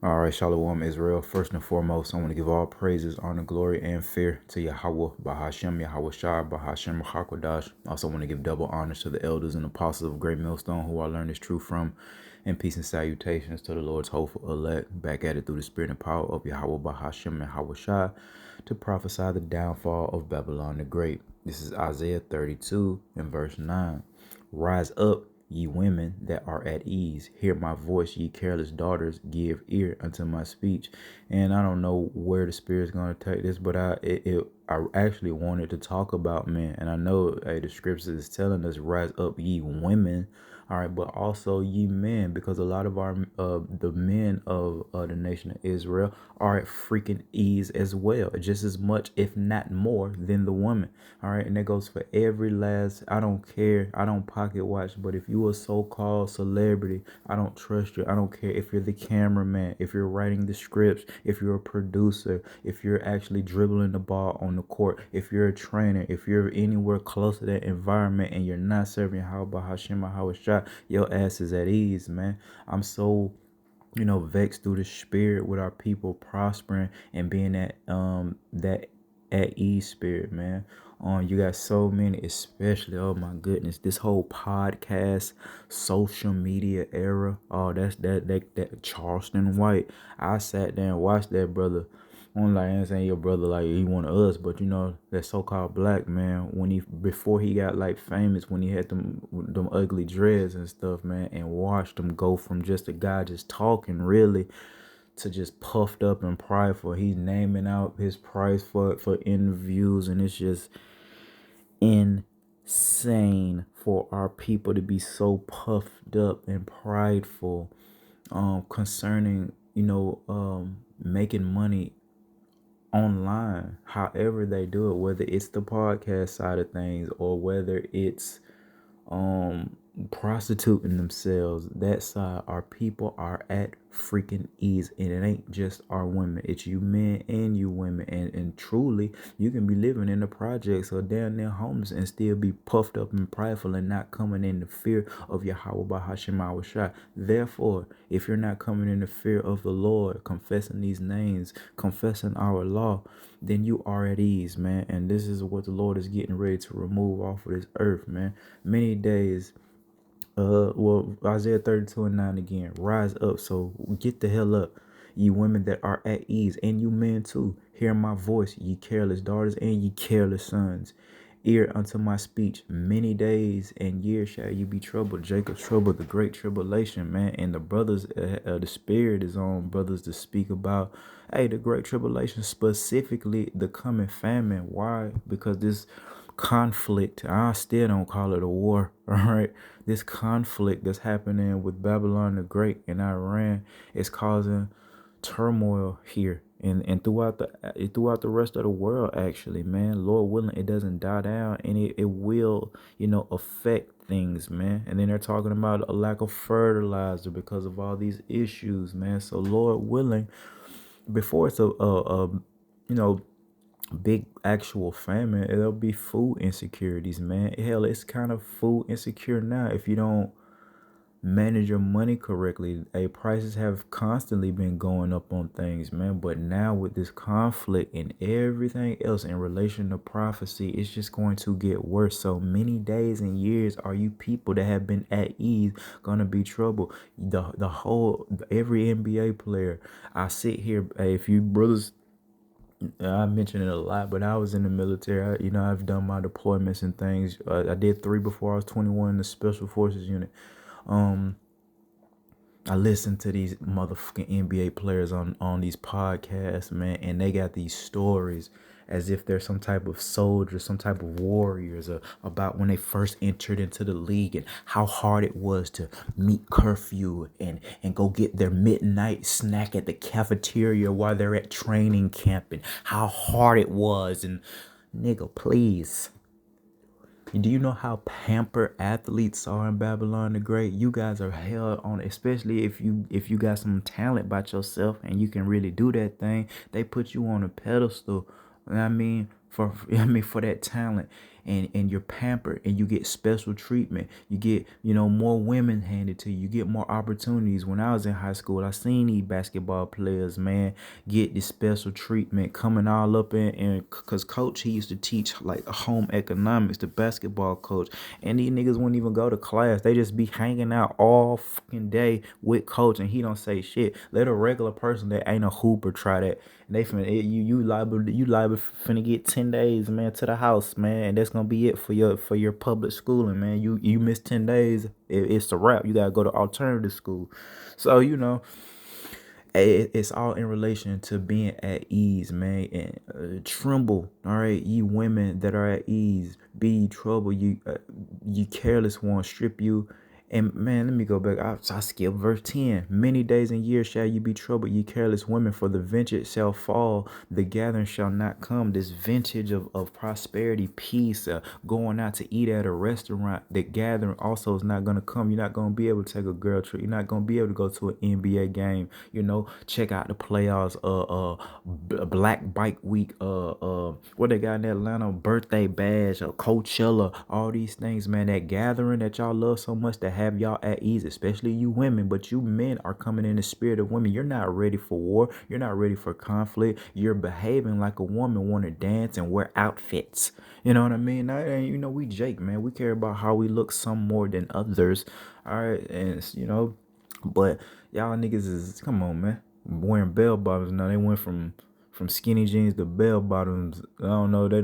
All right, Shalom Israel. First and foremost, I want to give all praises, honor, glory, and fear to Yahweh, Bahashem, Yahweh Shai, Bahashem, Hakwadash. Also want to give double honors to the elders and apostles of Great Millstone who I learned this truth from. And peace and salutations to the Lord's hopeful elect, back at it through the spirit and power of Yahweh, Bahashem, and Yahweh Shai, to prophesy the downfall of Babylon the Great. This is Isaiah 32 and verse 9. Rise up, ye women that are at ease. Hear my voice, ye careless daughters. Give ear unto my speech. And I don't know where the Spirit's going to take this, but I actually wanted to talk about men. And I know the scripture is telling us, rise up, ye women. All right, but also ye men, because a lot of our the men of the nation of Israel are at freaking ease as well, just as much, if not more, than the women. All right, and that goes for every last. I don't care. I don't pocket watch, but if you a so-called celebrity, I don't trust you. I don't care if you're the cameraman, if you're writing the scripts, if you're a producer, if you're actually dribbling the ball on the court, if you're a trainer, if you're anywhere close to that environment and you're not serving Yahweh Hashem or Shah, your ass is at ease, man. I'm so vexed through the spirit with our people prospering and being that at ease spirit, man. You got so many, especially, oh my goodness, this whole podcast, social media era. Oh, that Charleston White. I sat there and watched that brother. I'm like, I ain't saying your brother like he one of us, but that so-called black man, when he before he got like famous, when he had them ugly dreads and stuff, man, and watched him go from just a guy just talking really to just puffed up and prideful. He's naming out his price for interviews, and it's just insane for our people to be so puffed up and prideful concerning making money online, however they do it, whether it's the podcast side of things or whether it's um prostituting themselves. That side, our people are at freaking ease, and it ain't just our women, it's you men and you women, and truly you can be living in the projects or down there homeless and still be puffed up and prideful and not coming in the fear of Yahweh Bahashim Awashai. Therefore, if you're not coming in the fear of the Lord, confessing these names, confessing our law, then you are at ease, man. And this is what the Lord is getting ready to remove off of this earth, man. Many days, Isaiah 32 and 9 again. Rise up, so get the hell up, ye women that are at ease, and you men too. Hear my voice, ye careless daughters, and ye careless sons. Ear unto my speech. Many days and years shall you be troubled. Jacob's trouble, the great tribulation, man. And the brothers, the spirit is on brothers to speak about, hey, the great tribulation, specifically the coming famine. Why? Because this conflict, I still don't call it a war, all right? This conflict that's happening with Babylon the Great and Iran is causing turmoil here and throughout the rest of the world, actually, man. Lord willing, it doesn't die down, and it will affect things, man. And then they're talking about a lack of fertilizer because of all these issues, man. So Lord willing, before it's a you know big actual famine, it'll be food insecurities, man. Hell, it's kind of food insecure now if you don't manage your money correctly. Prices have constantly been going up on things, man. But now with this conflict and everything else in relation to prophecy, it's just going to get worse. So many days and years are you people that have been at ease gonna be trouble. The whole every NBA player. I sit here, if you brothers, I mention it a lot, but I was in the military. I've done my deployments and things. I did 3 before I was 21 in the Special Forces unit. Um, I listen to these motherfucking NBA players on these podcasts, man, and they got these stories as if they're some type of soldiers, some type of warriors, about when they first entered into the league and how hard it was to meet curfew and go get their midnight snack at the cafeteria while they're at training camp, and how hard it was. And nigga, please. Do you know how pampered athletes are in Babylon the Great? You guys are held on, especially if you got some talent about yourself and you can really do that thing. They put you on a pedestal. I mean, for that talent, and you're pampered and you get special treatment. You get, more women handed to you. You get more opportunities. When I was in high school, I seen these basketball players, man, get this special treatment coming all up in because coach, he used to teach like home economics, the basketball coach, and these niggas wouldn't even go to class. They just be hanging out all fucking day with coach, and he don't say shit. Let a regular person that ain't a hooper try that. And they finna you liable finna get 10 days, man, to the house, man, and that's gonna be it for your public schooling, man. You miss 10 days, it's a wrap. You gotta go to alternative school. So it's all in relation to being at ease, man. And tremble, all right, ye women that are at ease. Be ye trouble, you careless one, strip you. And man, let me go back. I skipped verse 10. Many days and years shall you be troubled, ye careless women, for the vintage shall fall, the gathering shall not come. This vintage of prosperity, peace, going out to eat at a restaurant, the gathering also is not going to come. You're not going to be able to take a girl trip. You're not going to be able to go to an NBA game, check out the playoffs, Black Bike Week, what they got in Atlanta, birthday bash, Coachella, all these things, man. That gathering that y'all love so much to have y'all at ease, especially you women, but you men are coming in the spirit of women. You're not ready for war. You're not ready for conflict. You're behaving like a woman, want to dance and wear outfits. You know what I mean? We Jake, man. We care about how we look some more than others. All right, and but y'all niggas is, come on, man, wearing bell bottoms now. They went from skinny jeans to bell bottoms. I don't know. They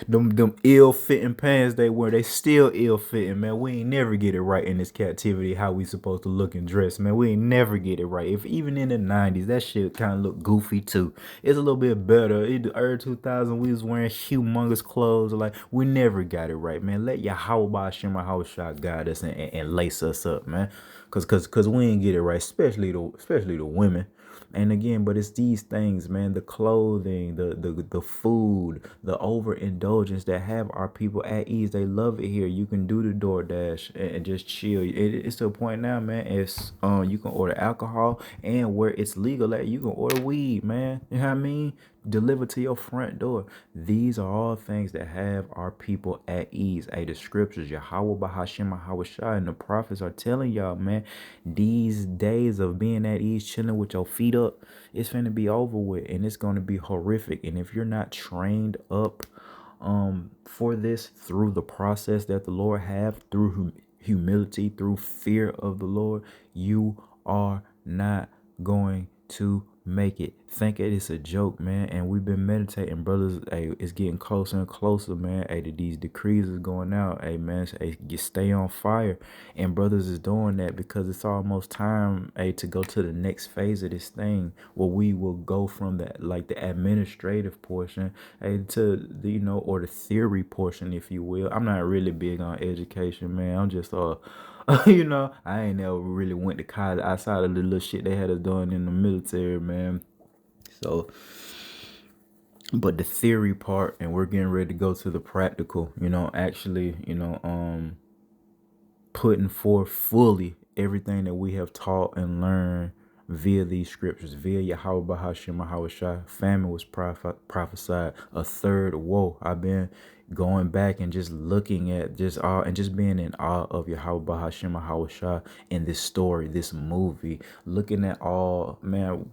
them ill fitting pants they wear. They still ill fitting, man. We ain't never get it right in this captivity. How we supposed to look and dress, man? We ain't never get it right. If even in the '90s, that shit kind of look goofy too. It's a little bit better. In the early 2000s, we was wearing humongous clothes. Like, we never got it right, man. Let Yahweh Shema Hawashah guide us and lace us up, man. Cause we ain't get it right, especially the women. And again, but it's these things, man, the clothing, the food, the overindulgence that have our people at ease. They love it here. You can do the DoorDash and just chill. It's to a point now, man. It's you can order alcohol, and where it's legal at, you can order weed, man. You know what I mean? Delivered to your front door. These are all things that have our people at ease. Hey, the scriptures, Yahweh Bahashim Hawashai, and the prophets are telling y'all, man, these days of being at ease, chilling with your feet up, it's finna be over with, and it's gonna be horrific. And if you're not trained up for this through the process that the Lord have, through humility, through fear of the Lord, you are not going to make it. Think it is a joke, man. And we've been meditating, brothers. Hey, it's getting closer and closer, man. Hey, these decrees is going out. Hey, man, hey, stay on fire. And brothers is doing that because it's almost time, hey, to go to the next phase of this thing, where we will go from that, like the administrative portion, hey, to the, or the theory portion, if you will. I'm not really big on education, man. I'm just I ain't never really went to college outside of the little shit they had us doing in the military, man. So, but the theory part, and we're getting ready to go to the practical, actually, putting forth fully everything that we have taught and learned via these scriptures, via Yahweh Bahashim Hawashai. Famine was prophesied, a third woe. I've been going back and just looking at just being in awe of Yahweh Bahashim Hawashai in this story, this movie, looking at all, man,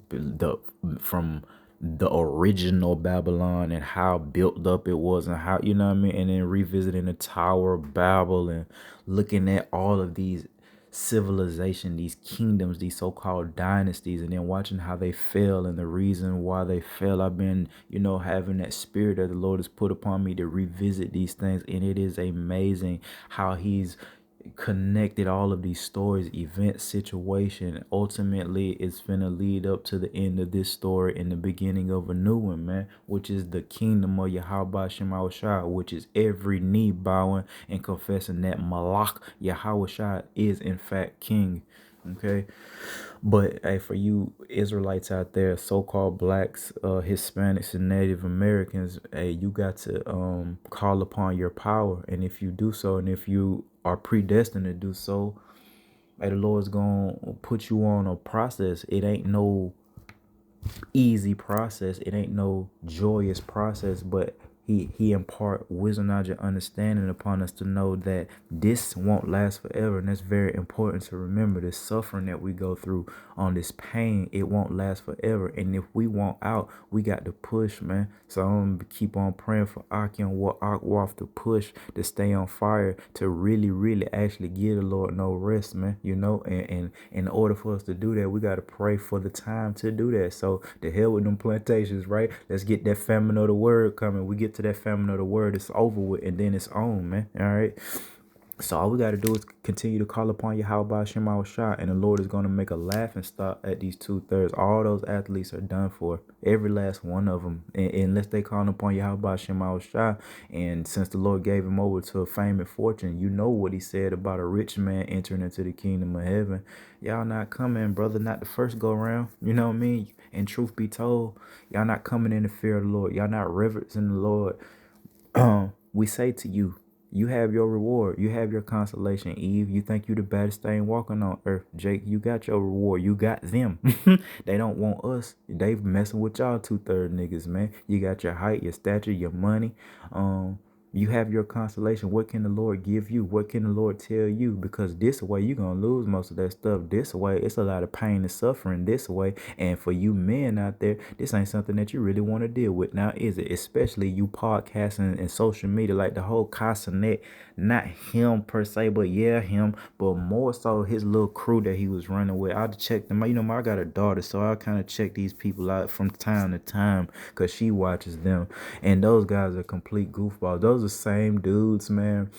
from the original Babylon and how built up it was, and how, what I mean, and then revisiting the Tower of Babel and looking at all of these civilization, these kingdoms, these so-called dynasties, and then watching how they fell and the reason why they fell. I've been, having that spirit that the Lord has put upon me to revisit these things, and it is amazing how he's connected all of these stories, events, situation. Ultimately, it's gonna lead up to the end of this story and the beginning of a new one, man, which is the kingdom of Yahweh Shema Shai, which is every knee bowing and confessing that Malach Yahweh Shai is in fact king. Okay, but hey, for you Israelites out there, so-called blacks, Hispanics, and Native Americans, hey, you got to call upon your power, and if you do so, and if you are predestined to do so, hey, the Lord's gonna put you on a process. It ain't no easy process. It ain't no joyous process, but He impart wisdom, knowledge, and understanding upon us to know that this won't last forever. And that's very important to remember. This suffering that we go through on this pain, it won't last forever. And if we want out, we got to push, man. So I'm gonna keep on praying for Aki and Walk to push, to stay on fire, to really, really actually give the Lord no rest, man. You know, and in order for us to do that, we got to pray for the time to do that. So the hell with them plantations, right? Let's get that famine of the word coming. We get to that famine of the word, it's over with, and then it's on, man. All right. So all we got to do is continue to call upon Yahweh Shema Shah, and the Lord is going to make a laughing stock at these 2/3. All those athletes are done for, every last one of them, and unless they call upon Yahweh Shema Shah. And since the Lord gave him over to fame and fortune, you know what he said about a rich man entering into the kingdom of heaven. Y'all not coming, brother, not the first go round. You know what I mean? And truth be told, y'all not coming in the fear of the Lord. Y'all not reverencing the Lord. We say to you, you have your reward. You have your consolation, Eve. You think you the baddest thing walking on earth. Jake, you got your reward. You got them. They don't want us. They messing with y'all 2/3 niggas, man. You got your height, your stature, your money. You have your consolation. What can the Lord give you? What can the Lord tell you? Because this way you're going to lose most of that stuff. This way, it's a lot of pain and suffering this way. And for you men out there, this ain't something that you really want to deal with now, is it? Especially you podcasting and social media, like the whole Casanet, not him per se, but yeah, him, but more so his little crew that he was running with. I checked them. You know, I got a daughter, so I kind of check these people out from time to time because she watches them. And those guys are complete goofballs. Those are same dudes, man.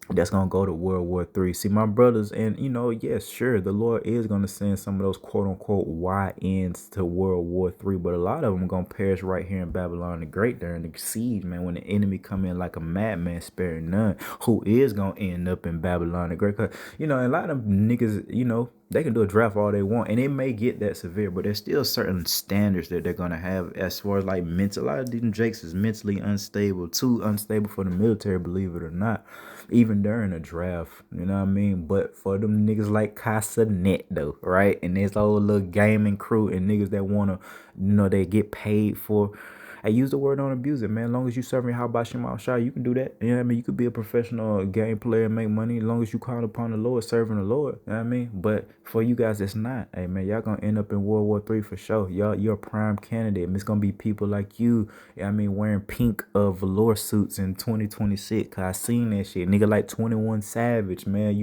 That's gonna go to World War III. See, my brothers, and yes, sure, the Lord is gonna send some of those quote unquote YNs to World War III, but a lot of them gonna perish right here in Babylon the Great during the siege, man. When the enemy come in like a madman, sparing none, who is gonna end up in Babylon the Great? Cause a lot of them niggas, they can do a draft all they want, and it may get that severe, but there's still certain standards that they're gonna have as far as like mental. A lot of these Jakes is mentally unstable, too unstable for the military, believe it or not, even during a draft. You know what I mean? But for them niggas like Casanet though, right? And this whole little gaming crew and niggas that wanna, they get paid for. I use the word, don't abuse it, man. As long as you serving how about Shema Shah, you can do that. You know what I mean? You could be a professional game player and make money as long as you call upon the Lord, serving the Lord. You know what I mean? But for you guys, it's not. Hey, man, y'all gonna end up in World War III for sure. You're a prime candidate. It's gonna be people like you, I mean, wearing pink velour suits in 2026. Cause I seen that shit. Nigga like 21 Savage, man,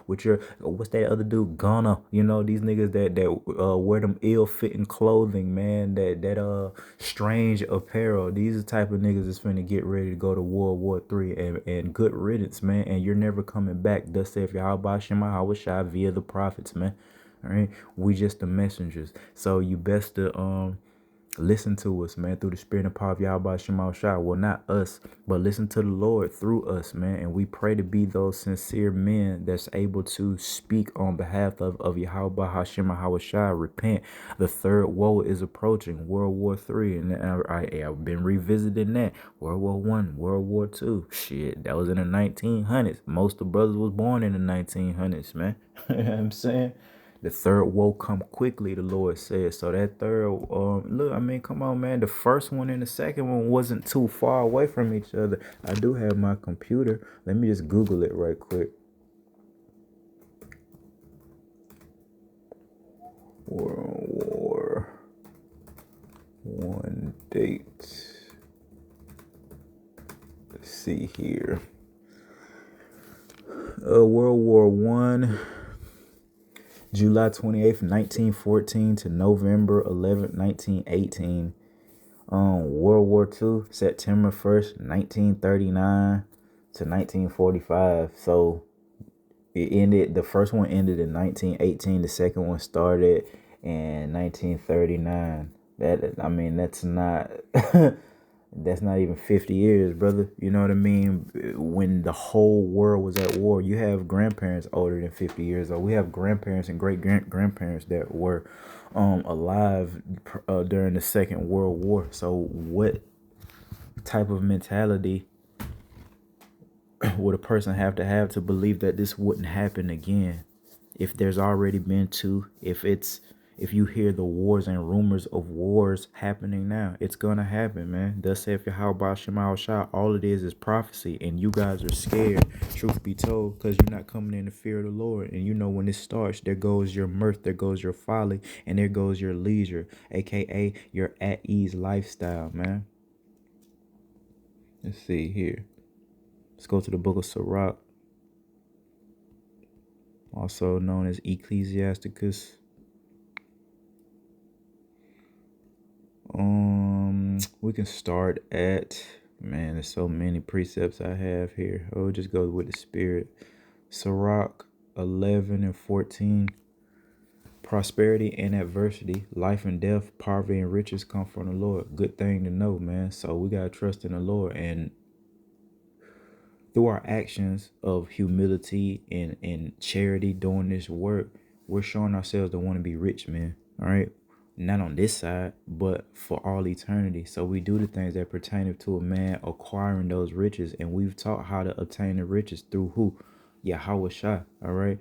with your, what's that other dude? Gunna. These niggas that wear them ill-fitting clothing, man, that strange apparel. These are the type of niggas that's finna get ready to go to World War III, and good riddance, man. And you're never coming back. Thus saith Yahweh Shema Hawashai via the prophets, man. All right, we just the messengers. So you best to listen to us, man, through the spirit and power of Yahweh Shema Shah. Well, not us, but listen to the Lord through us, man. And we pray to be those sincere men that's able to speak on behalf of Yahweh Hashem Hawashai. Repent. The third woe is approaching, World War III. And I've been revisiting that. World War I, World War II. Shit, that was in the 1900s. Most of the brothers was born in the 1900s, man. You know what I'm saying? The third woe come quickly, the Lord says. So that third, look, I mean, come on, man. The first one and the second one wasn't too far away from each other. I do have my computer. Let me just Google it right quick. World War I date. Let's see here. World War I. July 28th, 1914 to November 11th, 1918. World War II, September 1st, 1939 to 1945. So it ended, the first one ended in 1918. The second one started in 1939. That's not that's not even 50 years, brother. You know what I mean? When the whole world was at war, you have grandparents older than 50 years old. We have grandparents and great-grandparents that were alive during the Second World War. So what type of mentality would a person have to believe that this wouldn't happen again? If there's already been two, if it's If you hear the wars and rumors of wars happening now, it's gonna happen, man. Thus saith Yahweh Shema Shah. All it is prophecy, and you guys are scared, truth be told, because you're not coming in the fear of the Lord. And you know when it starts, there goes your mirth, there goes your folly, and there goes your leisure, aka your at ease lifestyle, man. Let's see here. Let's go to the book of Sirach, also known as Ecclesiasticus. We can start at, man, there's so many precepts I have here. Oh, just go with the spirit. Sirach 11 and 14. Prosperity and adversity, life and death, poverty and riches come from the Lord. Good thing to know, man. So we gotta trust in the Lord, and through our actions of humility and charity doing this work, we're showing ourselves to want to be rich, man. All right. Not on this side, but for all eternity. So we do the things that pertain to a man acquiring those riches. And we've taught how to obtain the riches through who? Yahweh Shai. All right.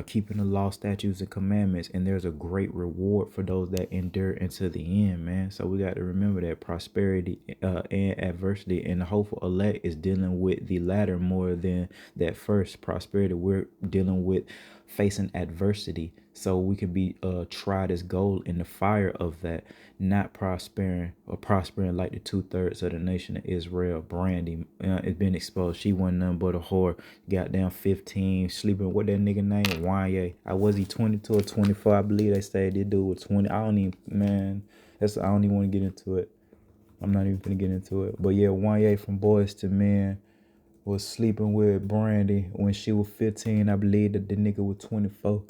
Keeping the law, statutes, and commandments, and there's a great reward for those that endure into the end, man. So we got to remember that prosperity and adversity, and the hopeful elect is dealing with the latter more than that first prosperity. We're dealing with facing adversity, so we can be tried as gold in the fire of that, not prospering like the 2/3 of the nation of Israel. Brandy, it's been exposed. She wasn't nothing but a whore. Got down 15, sleeping with that nigga named Wanye. I was he 22 or 24? I believe they said this dude was 20. I don't even, man. I don't even want to get into it. I'm not even gonna get into it. But yeah, Wanye from Boys to Men was sleeping with Brandy when she was 15. I believe that the nigga was 24.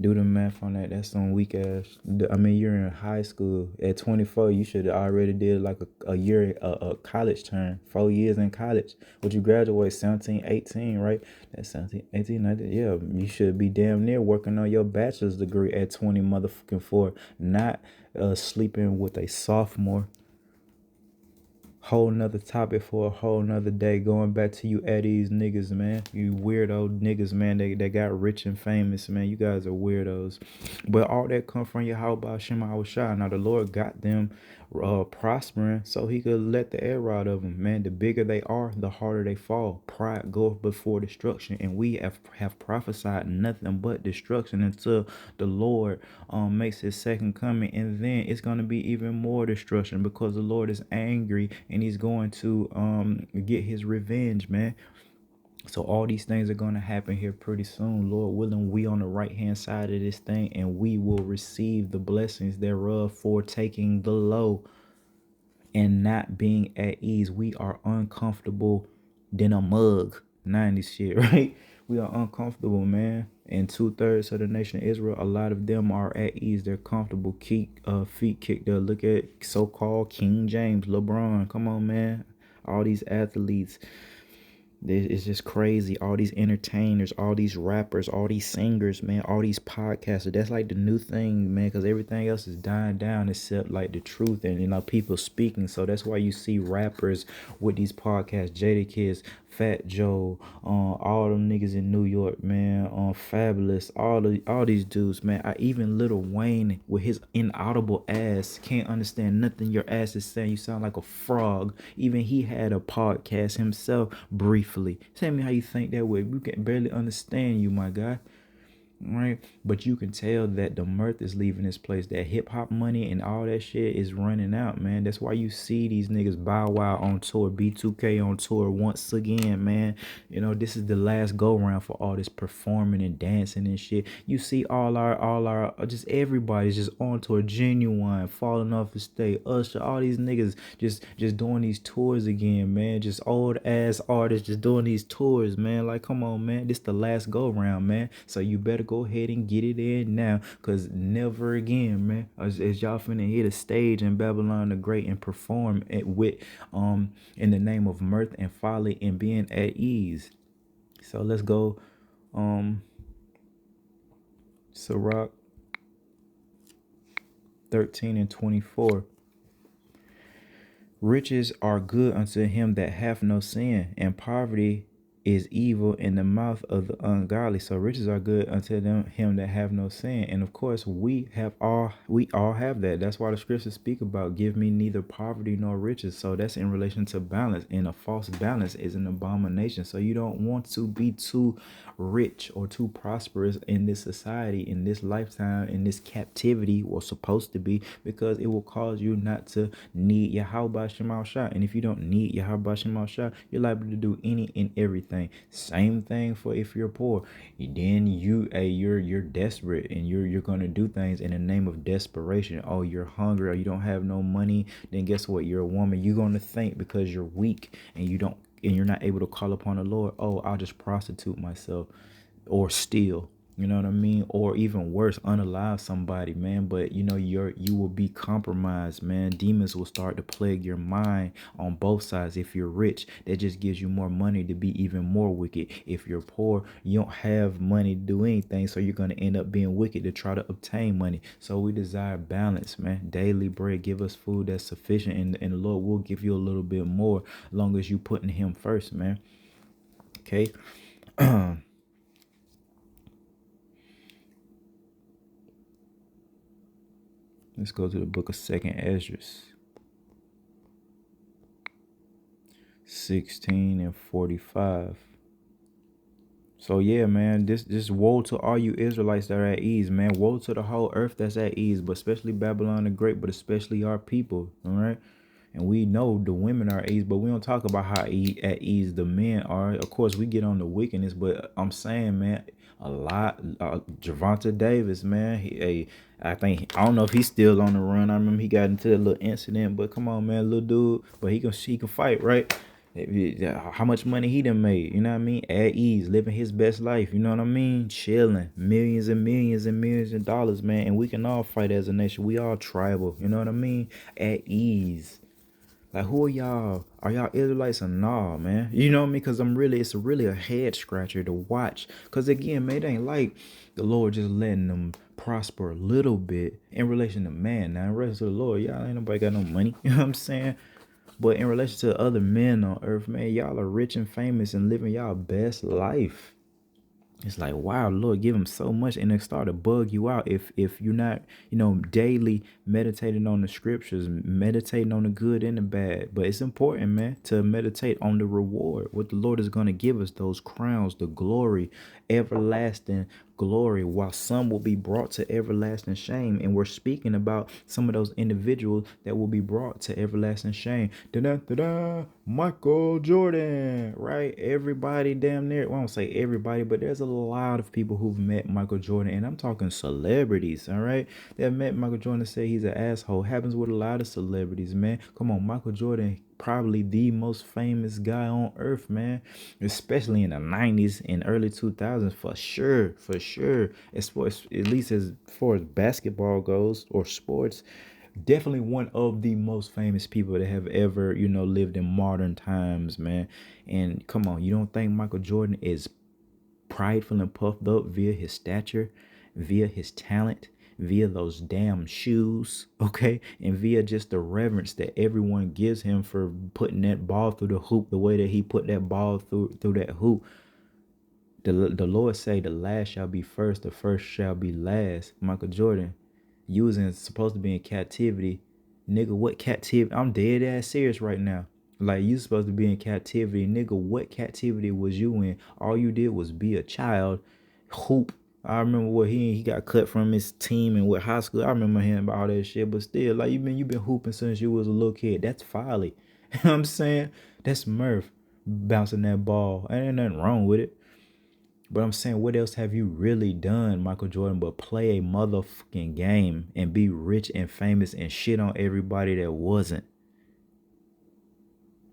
Do the math on that. That's some weak ass. I mean, you're in high school at 24. You should have already did like a year, a college term, 4 years in college. Would you graduate 17, 18, right? That's 17, 18, 19. Yeah, you should be damn near working on your bachelor's degree at 20 motherfucking 4, not sleeping with a sophomore. Whole nother topic for a whole nother day. Going back to you Eddie's niggas, man. You weirdo niggas, man. They got rich and famous, man. You guys are weirdos. But all that come from Yahweh Shema Shah. Now the Lord got them prospering so he could let the air out of them, man. The bigger they are, the harder they fall. Pride goeth before destruction, and we have prophesied nothing but destruction until the Lord makes his second coming, and then it's going to be even more destruction because the Lord is angry and he's going to get his revenge, man. So all these things are going to happen here pretty soon. Lord willing, we on the right hand side of this thing, and we will receive the blessings thereof for taking the low and not being at ease. We are uncomfortable than a mug. 90s shit, right? We are uncomfortable, man. And 2/3 of the nation of Israel, a lot of them are at ease. They're comfortable. Feet kicked up. Look at so-called King James, LeBron. Come on, man. All these athletes. It's just crazy. All these entertainers, all these rappers, all these singers, man, all these podcasters. That's like the new thing, man, because everything else is dying down except like the truth and, people speaking. So that's why you see rappers with these podcasts, Jadakiss, Fat Joe, all them niggas in New York, man, Fabulous, all these dudes, man. Even Lil Wayne with his inaudible ass can't understand nothing your ass is saying. You sound like a frog. Even he had a podcast himself briefly. Tell me how you think that way. We can barely understand you, my guy. Right, but you can tell that the mirth is leaving this place. That hip hop money and all that shit is running out, man. That's why you see these niggas Bow Wow on tour, B2K on tour once again, man. This is the last go round for all this performing and dancing and shit. You see all our just everybody's just on tour. Genuine falling off the stage, Usher, all these niggas just doing these tours again, man. Just old ass artists just doing these tours, man. Like, come on, man. This the last go round, man. So you better go ahead and get it in now, because never again, man, as y'all finna hit a stage in Babylon the Great and perform it with in the name of mirth and folly and being at ease. So let's go Sirach 13 and 24. Riches are good unto him that hath no sin, and poverty is evil in the mouth of the ungodly. So riches are good unto him that have no sin. And of course, we all have that. That's why the scriptures speak about give me neither poverty nor riches. So that's in relation to balance. And a false balance is an abomination. So you don't want to be too rich or too prosperous in this society, in this lifetime, in this captivity, or supposed to be, because it will cause you not to need Yahweh Shemal Shah. And if you don't need Yahweh Shemal Shah, you're liable to do any and everything. Same thing for if you're poor. Then you're desperate, and you're gonna do things in the name of desperation. Oh, you're hungry, or you don't have no money. Then guess what? You're a woman. You're gonna think, because you're weak and you're not able to call upon the Lord. Oh, I'll just prostitute myself or steal. You know what I mean? Or even worse, unalive somebody, man. But you will be compromised, man. Demons will start to plague your mind on both sides. If you're rich, that just gives you more money to be even more wicked. If you're poor, you don't have money to do anything, so you're gonna end up being wicked to try to obtain money. So we desire balance, man. Daily bread, give us food that's sufficient, and the Lord will give you a little bit more, as long as you putting Him first, man. Okay. Let's go to the book of Second Esdras, 16 and 45. So yeah, man, this woe to all you Israelites that are at ease, man. Woe to the whole earth that's at ease, but especially Babylon the Great, but especially our people. All right. And we know the women are at ease, but we don't talk about how at ease the men are. Of course, we get on the wickedness, but I'm saying, man, a lot. Javonta Davis, man, I don't know if he's still on the run. I remember he got into a little incident, but come on, man, little dude, but he can fight, right? How much money he done made, you know what I mean? At ease, living his best life, you know what I mean? Chilling, millions and millions and millions of dollars, man. And we can all fight as a nation. We all tribal, you know what I mean? At ease. Like, who are y'all? Are y'all Israelites or nah, man? You know what I mean? Because it's really a head scratcher to watch. Because again, man, it ain't like the Lord just letting them prosper a little bit in relation to man. Now, in relation to the Lord, y'all ain't nobody got no money. You know what I'm saying? But in relation to other men on earth, man, y'all are rich and famous and living y'all best life. It's like, wow, Lord, give him so much, and it start to bug you out if you're not, daily meditating on the scriptures, meditating on the good and the bad. But it's important, man, to meditate on the reward. What the Lord is going to give us, those crowns, the glory, everlasting glory, while some will be brought to everlasting shame. And we're speaking about some of those individuals that will be brought to everlasting shame. Da-da-da-da, Michael Jordan, right? Everybody damn near, well, I don't say everybody, but there's a lot of people who've met Michael Jordan, and I'm talking celebrities, all right? That met Michael Jordan and say he's an asshole. Happens with a lot of celebrities, man. Come on, Michael Jordan, probably the most famous guy on earth, man, especially in the 90s and early 2000s, for sure, for sure. As far as, at least as far as basketball goes, or sports, definitely one of the most famous people that have ever, lived in modern times, man. And come on, you don't think Michael Jordan is prideful and puffed up via his stature, via his talent, via those damn shoes, okay? And via just the reverence that everyone gives him for putting that ball through the hoop the way that he put that ball through that hoop. The Lord say the last shall be first, the first shall be last. Michael Jordan, you was supposed to be in captivity. Nigga, what captivity? I'm dead ass serious right now. Like, you supposed to be in captivity. Nigga, what captivity was you in? All you did was be a child, hoop. I remember what he got cut from his team in what high school. I remember him about all that shit. But still, like, you've been hooping since you was a little kid. That's folly. You know what I'm saying? That's Murph bouncing that ball. Ain't nothing wrong with it. But I'm saying, what else have you really done, Michael Jordan, but play a motherfucking game and be rich and famous and shit on everybody that wasn't?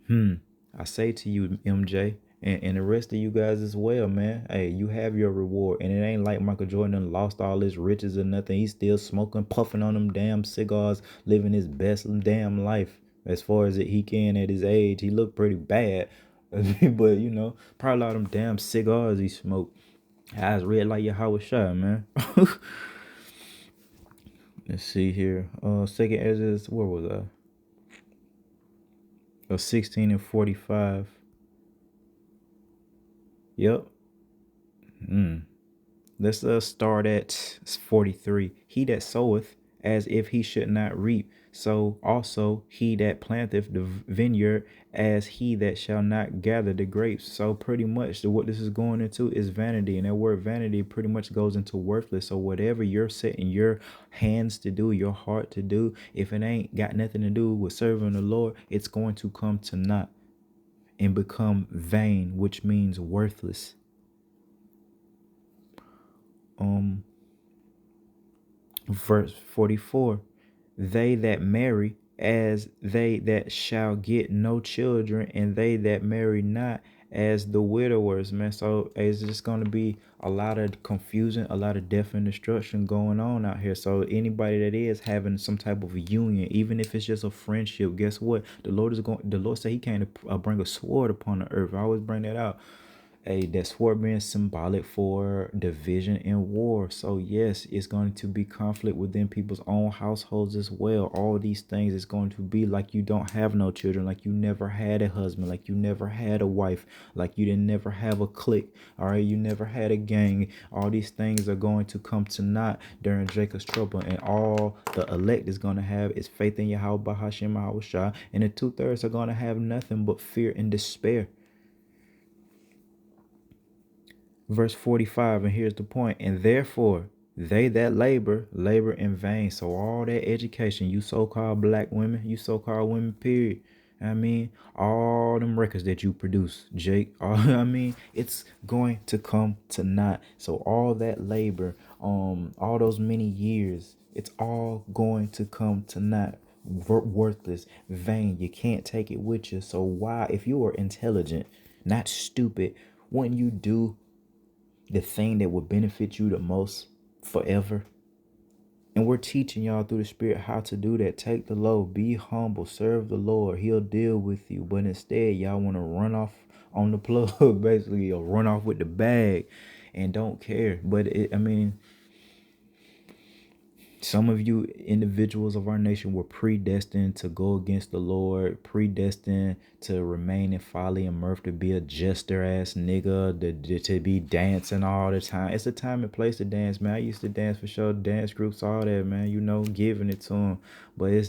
I say to you, MJ, and the rest of you guys as well, man. Hey, you have your reward. And it ain't like Michael Jordan done lost all his riches or nothing. He's still smoking, puffing on them damn cigars, living his best damn life. As far as he can at his age, he looked pretty bad. But, probably a lot of them damn cigars he smoked. Eyes red like your Howard Shot, man. Let's see here. Second Ezra's, where was I? 16 and 45. Yep. Mm. Let's start at 43. He that soweth as if he should not reap, so also he that planteth the vineyard as he that shall not gather the grapes. So pretty much what this is going into is vanity, and that word vanity pretty much goes into worthless. So whatever you're setting your hands to do, your heart to do, if it ain't got nothing to do with serving the Lord, it's going to come to naught and become vain, which means worthless. um Verse 44, they that marry as they that shall get no children, and they that marry not as the widowers, man. So it's just going to be a lot of confusion, a lot of death and destruction going on out here. So anybody that is having some type of union, even if it's just a friendship, guess what? The Lord said he came to bring a sword upon the earth. I always bring that out. Hey, that sword being symbolic for division and war. So yes, it's going to be conflict within people's own households as well. All these things is going to be like you don't have no children, like you never had a husband, like you never had a wife, like you didn't never have a clique. All right, you never had a gang. All these things are going to come to naught during Jacob's trouble, and all the elect is going to have is faith in Yahweh Hashem Yahushua, and the 2/3 are going to have nothing but fear and despair. Verse 45, and here's the point. And therefore, they that labor in vain. So all that education, you so-called black women, you so-called women, period. I mean, all them records that you produce, Jake, I mean, it's going to come to naught. So all that labor, all those many years, it's all going to come to naught. Worthless, vain. You can't take it with you. So why, if you are intelligent, not stupid, wouldn't you do the thing that would benefit you the most forever? And we're teaching y'all through the Spirit how to do that. Take the load, be humble, serve the Lord. He'll deal with you. But instead, y'all want to run off on the plug, basically, or run off with the bag and don't care. But I mean, some of you individuals of our nation were predestined to go against the Lord, predestined to remain in folly and mirth, to be a jester ass nigga, to be dancing all the time. It's a time and place to dance, man. I used to dance for sure, dance groups, all that, man. You know, giving it to them. But it's